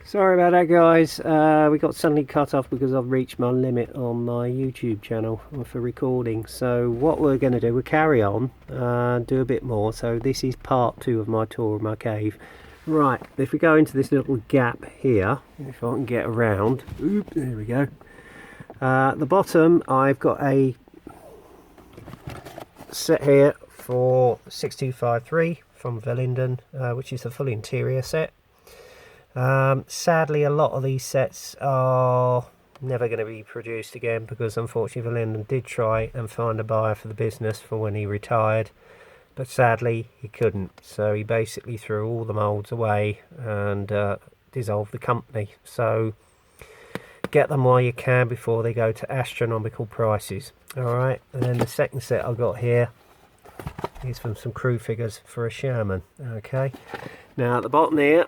Sorry about that, guys. We got suddenly cut off because I've reached my limit on my YouTube channel for recording. So what we're going to do, we'll carry on, do a bit more. So this is part 2 of my tour of my cave. Right, if we go into this little gap here, if I can get around, oop, there we go. At the bottom, I've got a set here for 6253 from Verlinden, which is a full interior set. Sadly, a lot of these sets are never going to be produced again because unfortunately Verlinden did try and find a buyer for the business for when he retired, but sadly he couldn't, so he basically threw all the moulds away and dissolved the company. So get them while you can before they go to astronomical prices. Alright, and then the second set I've got here is from some crew figures for a Sherman. Okay, now at the bottom here,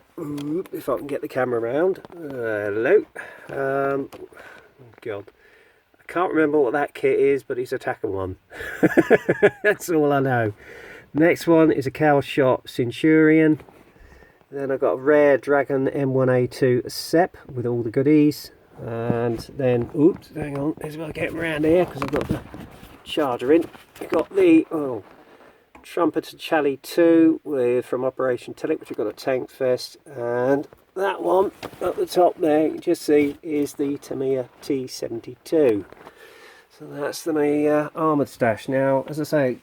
if I can get the camera around, hello, God, I can't remember what that kit is, but it's a tacker one. That's all I know. Next one is a Cow Shot Centurion. Then I've got a rare Dragon M1A2 SEP with all the goodies. And then, oops, hang on, let's get him around here because I've got the charger in. I've got the Trumpeter Chally 2 with from Operation Tillich, which I've got a tank vest, and that one at the top there, you can just see, is the Tamiya T72. So that's the armoured stash. Now, as I say,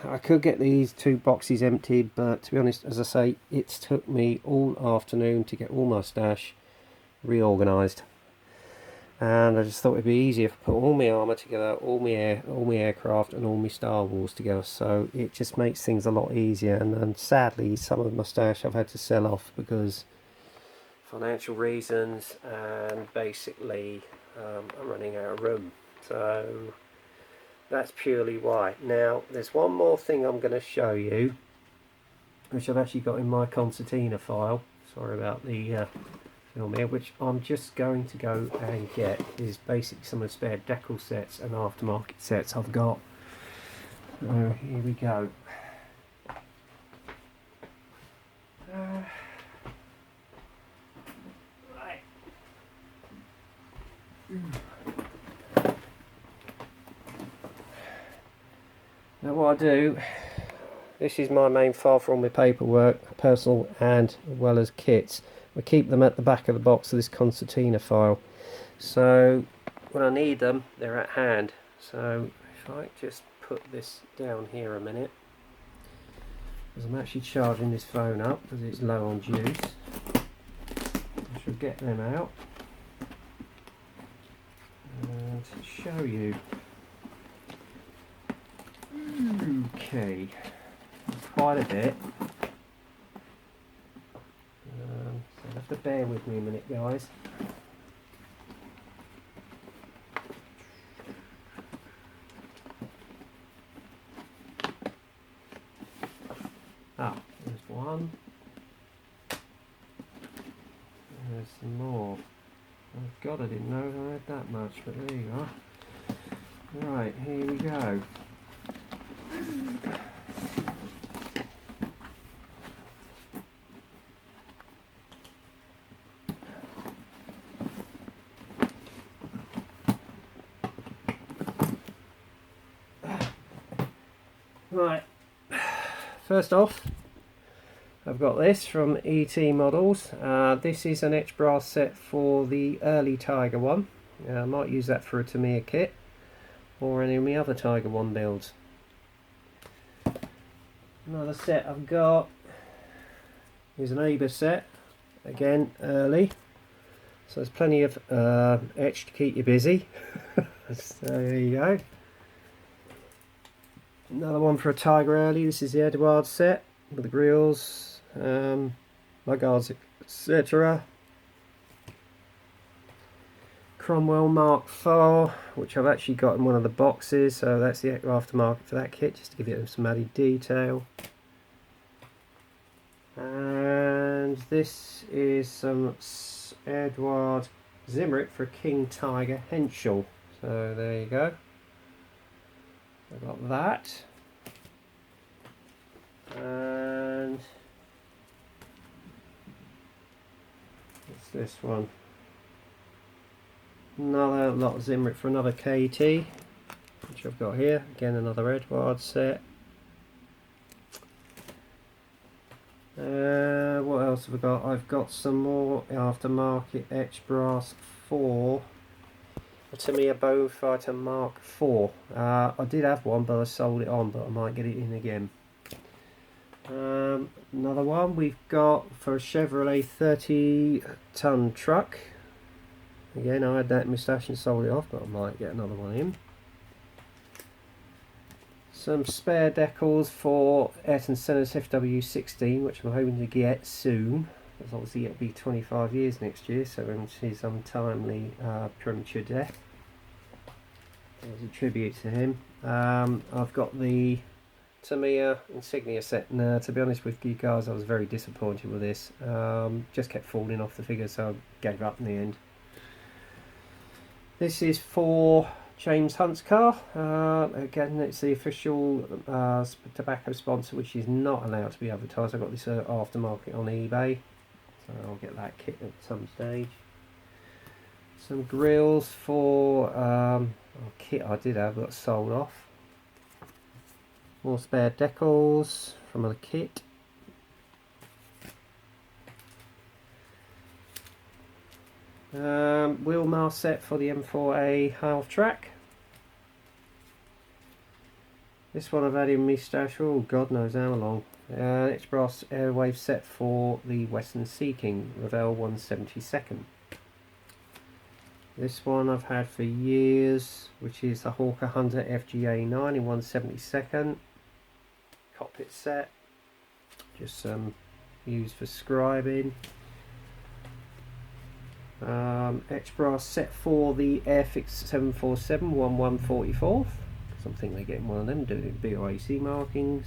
I could get these 2 boxes emptied, but to be honest, as I say, it's took me all afternoon to get all my stash reorganised. And I just thought it'd be easier if I put all my armour together, all my aircraft and all my Star Wars together, so it just makes things a lot easier. And sadly some of my stash I've had to sell off because financial reasons, and basically I'm running out of room, so that's purely why. Now there's one more thing I'm going to show you, which I've actually got in my concertina file. Sorry about the film here, which I'm just going to go and get, is basically some of the spare decal sets and aftermarket sets I've got. So here we go. Right. Now what I do, this is my main file for all my paperwork, personal and as well as kits. I keep them at the back of the box of this concertina file, so when I need them they're at hand. So if I just put this down here a minute, because I'm actually charging this phone up because it's low on juice, I shall get them out and show you. Okay, that's quite a bit. So you have to bear with me a minute, guys. Ah, there's one. There's some more. Oh God, I didn't know I had that much, but there you are. Right, here we go. Right, first off, I've got this from ET Models. This is an etch brass set for the early Tiger one. I might use that for a Tamiya kit or any of my other Tiger one builds. Another set I've got is an Aber set, again early, so there's plenty of etch to keep you busy. So there you go. Another one for a Tiger early. This is the Edward set with the grills, mud guards, etc. Cromwell Mark IV, which I've actually got in one of the boxes, so that's the aftermarket for that kit, just to give it some added detail. And this is some Edward Zimrick for King Tiger Henschel. So there you go. I've got that. And this one? Another lot of Zimrit for another KT, which I've got here. Again, another Edward set. What else have I got? I've got some more Aftermarket etched brass for a Tamiya Bowfighter Mark IV. I did have one, but I sold it on, but I might get it in again. Another one we've got for a Chevrolet 30-ton truck. Again, I had that in my stash and sold it off, but I might get another one in. Some spare decals for Ayrton Senna's FW16, which I'm hoping to get soon, because obviously it'll be 25 years next year, so it's his untimely premature death. As a tribute to him. I've got the Tamiya insignia set. Now, to be honest with you guys, I was very disappointed with this. Just kept falling off the figure, so I gave up in the end. This is for James Hunt's car. Again, it's the official tobacco sponsor, which is not allowed to be advertised. I got this aftermarket on eBay, so I'll get that kit at some stage. Some grills for kit I did have, got sold off. More spare decals from a kit. Wheel mast set for the M4A half track. This one I've had in my stash, oh god knows how long. It's brass airwave set for the Western Sea King Revell 172nd. This one I've had for years, which is the Hawker Hunter FGA 9 in 172nd. Cockpit set, just used for scribing. Etched brass set for the Airfix 747 1144. Something they're getting one of them, doing BOAC markings.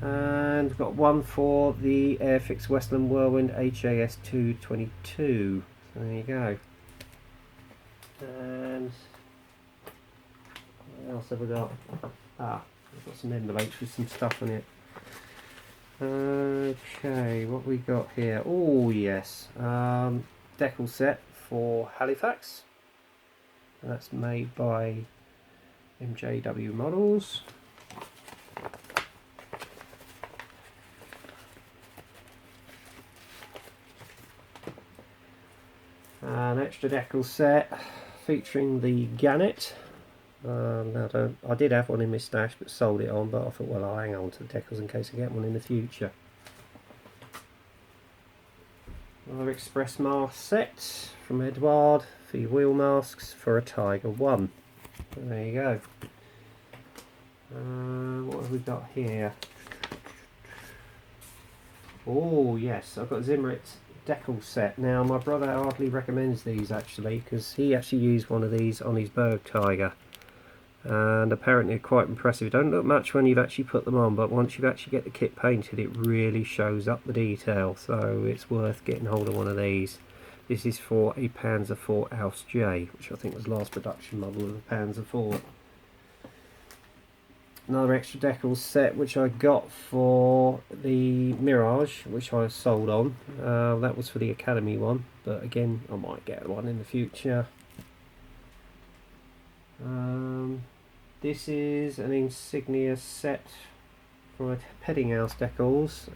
And we've got one for the Airfix Westland Whirlwind HAS 222. So there you go. And what else have we got? I've got some envelopes with some stuff on it. Okay, what we got here? Oh yes, decal set for Halifax. And that's made by MJW Models. An extra decal set featuring the Gannet. I did have one in my stash but sold it on, but I thought, well, I'll hang on to the decals in case I get one in the future. Another express mask set from Edward for your wheel masks for a Tiger 1. There you go. What have we got here? Oh yes, I've got Zimrit's decal set. Now my brother hardly recommends these actually, because he actually used one of these on his Berg Tiger. And apparently they're quite impressive. Don't look much when you've actually put them on, but once you actually get the kit painted, it really shows up the detail. So it's worth getting hold of one of these. This is for a Panzer IV Aus J, which I think was the last production model of the Panzer IV. Another extra decal set which I got for the Mirage, which I sold on. That was for the Academy one, but again I might get one in the future. This is an insignia set for Peddinghouse decals.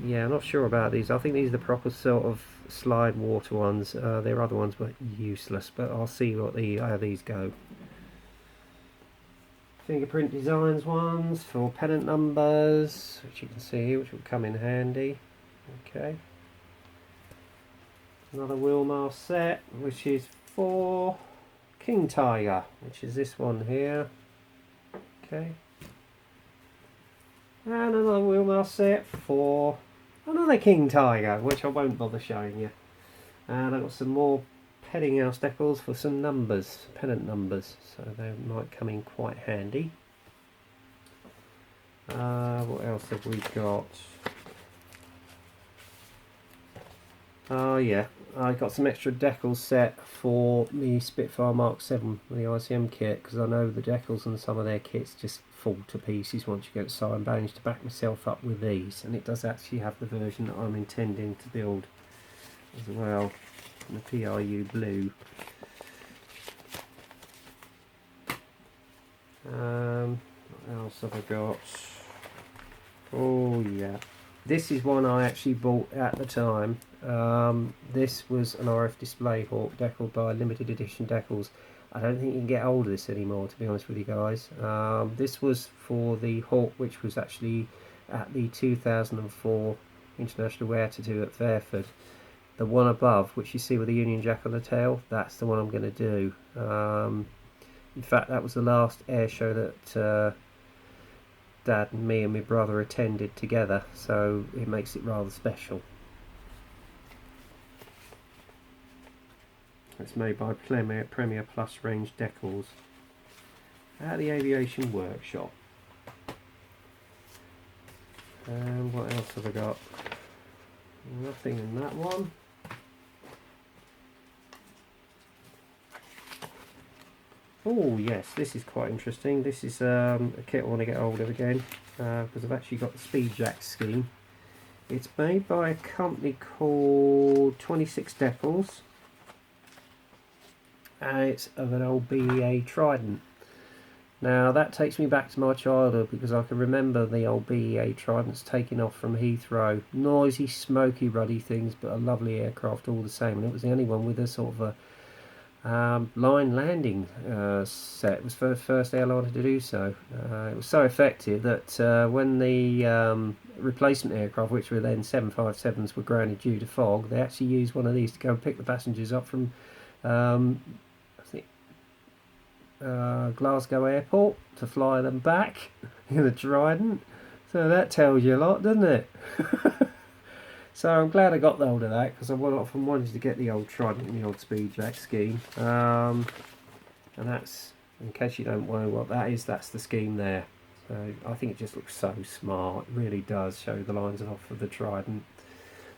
Yeah, I'm not sure about these. I think these are the proper sort of slide water ones. Their other ones were useless, but I'll see what how these go. Fingerprint Designs ones for pennant numbers, which you can see here, which will come in handy. Okay. Another wheel mast set, which is for King Tiger, which is this one here. Okay. And another wheel mast set for another King Tiger, which I won't bother showing you. And I've got some more Peddinghouse decals for some numbers, pennant numbers, so they might come in quite handy. What else have we got? Oh yeah, I got some extra decals set for the Spitfire Mark 7 with the ICM kit, because I know the decals on some of their kits just fall to pieces once you get it signed. I managed to back myself up with these, and it does actually have the version that I'm intending to build as well, the PRU blue. What else have I got? Oh yeah, this is one I actually bought at the time. This was an RF Display Hawk decaled by Limited Edition Decals. I don't think you can get hold of this anymore, to be honest with you guys. This was for the Hawk, which was actually at the 2004 International Air Tattoo at Fairford. The one above, which you see with the Union Jack on the tail, that's the one I'm going to do. In fact, that was the last air show that Dad and me and my brother attended together, so it makes it rather special. It's made by Premier Plus range decals at the Aviation Workshop. And what else have I got? Nothing in that one. Oh yes, this is quite interesting. This is a kit I want to get hold of again, because I've actually got the Speed Jack scheme. It's made by a company called 26 Decals, and it's of an old BEA Trident. Now that takes me back to my childhood, because I can remember the old BEA Tridents taking off from Heathrow. Noisy, smoky, ruddy things, but a lovely aircraft all the same, and it was the only one with a sort of a line landing set. It was the first airliner to do so. It was so effective that when the replacement aircraft, which were then 757s, were grounded due to fog, they actually used one of these to go and pick the passengers up from I think Glasgow Airport to fly them back in a Trident. So that tells you a lot, doesn't it? So I'm glad I got hold of that, because I often wanted to get the old Trident in the old Speed Jack scheme. And that's, in case you don't know what that is, that's the scheme there. So I think it just looks so smart. It really does show the lines off of the Trident.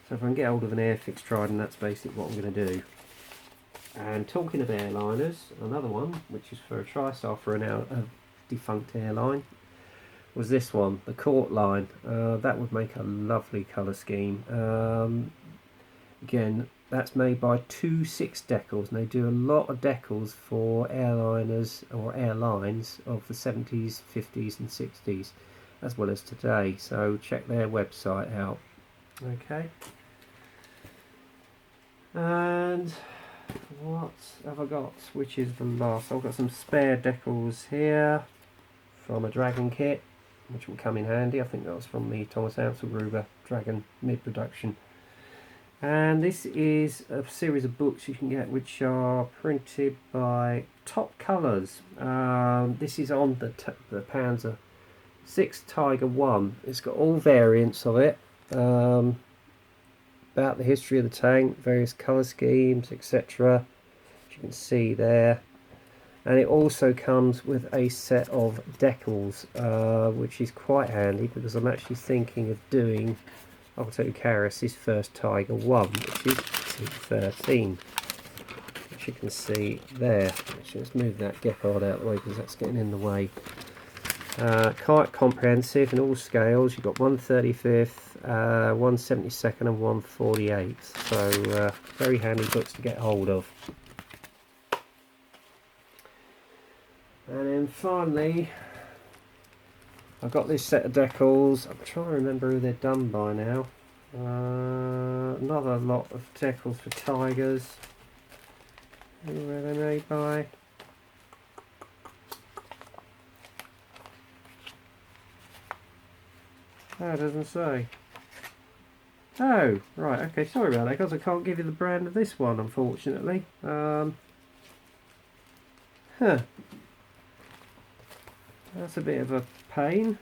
So if I can get hold of an Airfix Trident, that's basically what I'm going to do. And talking of airliners, another one, which is for a TriStar for a defunct airline, was this one, the Court line. That would make a lovely colour scheme. Again, that's made by 26 Decals, and they do a lot of decals for airliners or airlines of the 70s, 50s and 60s, as well as today. So check their website out. Okay. And what have I got? Which is the last? I've got some spare decals here from a Dragon kit, which will come in handy. I think that was from the Thomas Anselgruber Dragon mid-production. And this is a series of books you can get, which are printed by Top Colours. This is on the Panzer 6 Tiger 1. It's got all variants of it, about the history of the tank, various colour schemes, etc. As you can see there. And it also comes with a set of decals, which is quite handy, because I'm actually thinking of doing Otto Karas' first Tiger 1, which is T13, which you can see there. Actually, let's move that Gepard out of the way, because that's getting in the way. Quite comprehensive in all scales. You've got 1/35, 1/72 and 1/48. So very handy books to get hold of. And then finally, I've got this set of decals. I'm trying to remember who they're done by now. Another lot of decals for Tigers. Who were they made by? Oh, it doesn't say. Oh, right, okay, sorry about that, because I can't give you the brand of this one, unfortunately. That's a bit of a pain.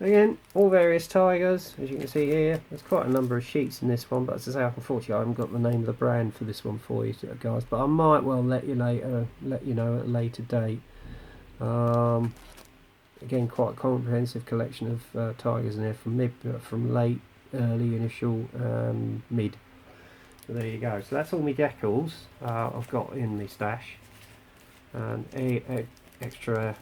Again, all various Tigers, as you can see here. There's quite a number of sheets in this one, but as I say, unfortunately I haven't got the name of the brand for this one for you guys, but I might well let you know at a later date. Again, quite a comprehensive collection of Tigers in there, from late, early, initial, mid. So there you go. So that's all my decals I've got in my stash, and extra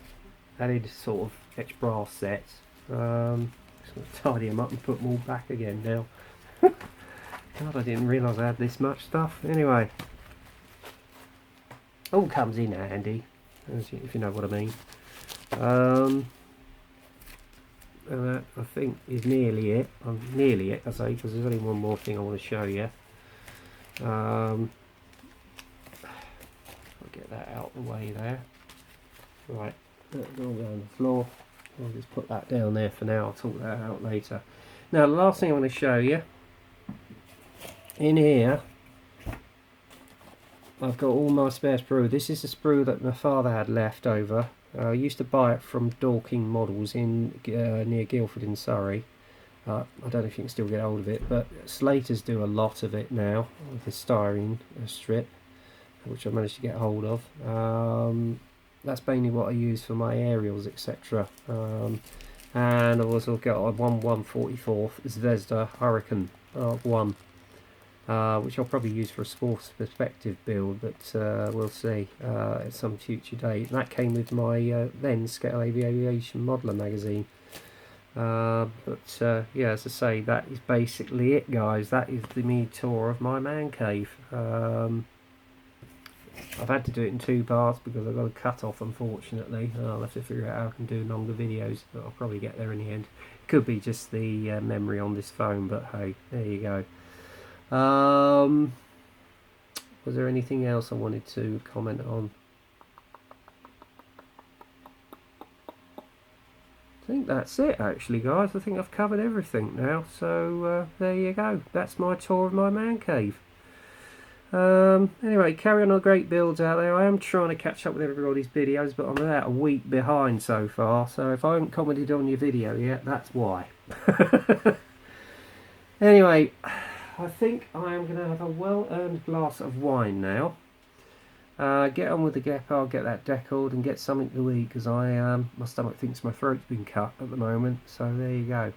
added sort of extra brass sets. Just going to tidy them up and put them all back again now. God, I didn't realise I had this much stuff. Anyway, all comes in handy, if you know what I mean. And that, I think, is nearly it. I'm nearly it, I say, because there's only one more thing I want to show you. I'll get that out of the way there. Right, that'll go on the floor. I'll just put that down there for now. I'll sort that out later. Now, the last thing I want to show you, in here, I've got all my spare sprue. This is the sprue that my father had left over. I used to buy it from Dorking Models in near Guildford in Surrey. I don't know if you can still get hold of it, but Slaters do a lot of it now with the styrene strip, which I managed to get hold of. That's mainly what I use for my aerials, etc. And I've also got a 1/144 Zvezda Hurricane 1. Which I'll probably use for a sports perspective build, but we'll see at some future date. And that came with my then Scale Aviation Modeler magazine. Yeah, as I say, that is basically it, guys. That is the me tour of my man cave. I've had to do it in 2 parts because I've got a cut off, unfortunately. I'll have to figure out how I can do longer videos, but I'll probably get there in the end. It could be just the memory on this phone, but hey, there you go. Was there anything else I wanted to comment on? I think that's it, actually, guys. I think I've covered everything now. So there you go. That's my tour of my man cave. Anyway, carry on the great builds out there. I am trying to catch up with everybody's videos, but I'm about a week behind so far. So if I haven't commented on your video yet, that's why. Anyway, I think I am going to have a well-earned glass of wine now. Get on with the Gepard, get that decaled, and get something to eat, because my stomach thinks my throat's been cut at the moment. So there you go.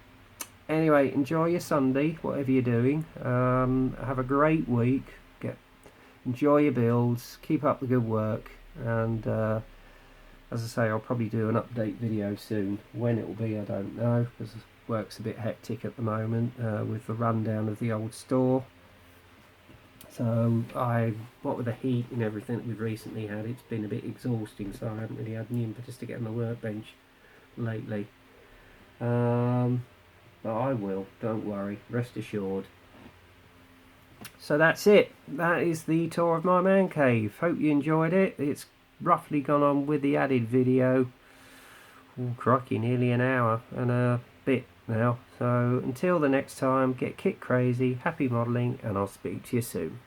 Anyway, enjoy your Sunday, whatever you're doing. Have a great week. Enjoy your builds. Keep up the good work. And as I say, I'll probably do an update video soon. When it will be, I don't know, because work's a bit hectic at the moment with the rundown of the old store. So what with the heat and everything that we've recently had, it's been a bit exhausting, so I haven't really had the impetus to get on the workbench lately. But I will, don't worry, rest assured. So that's it. That is the tour of my man cave. Hope you enjoyed it. It's roughly gone on with the added video. Oh, crikey, nearly an hour and a bit now. So until the next time, get kit crazy, happy modelling, and I'll speak to you soon.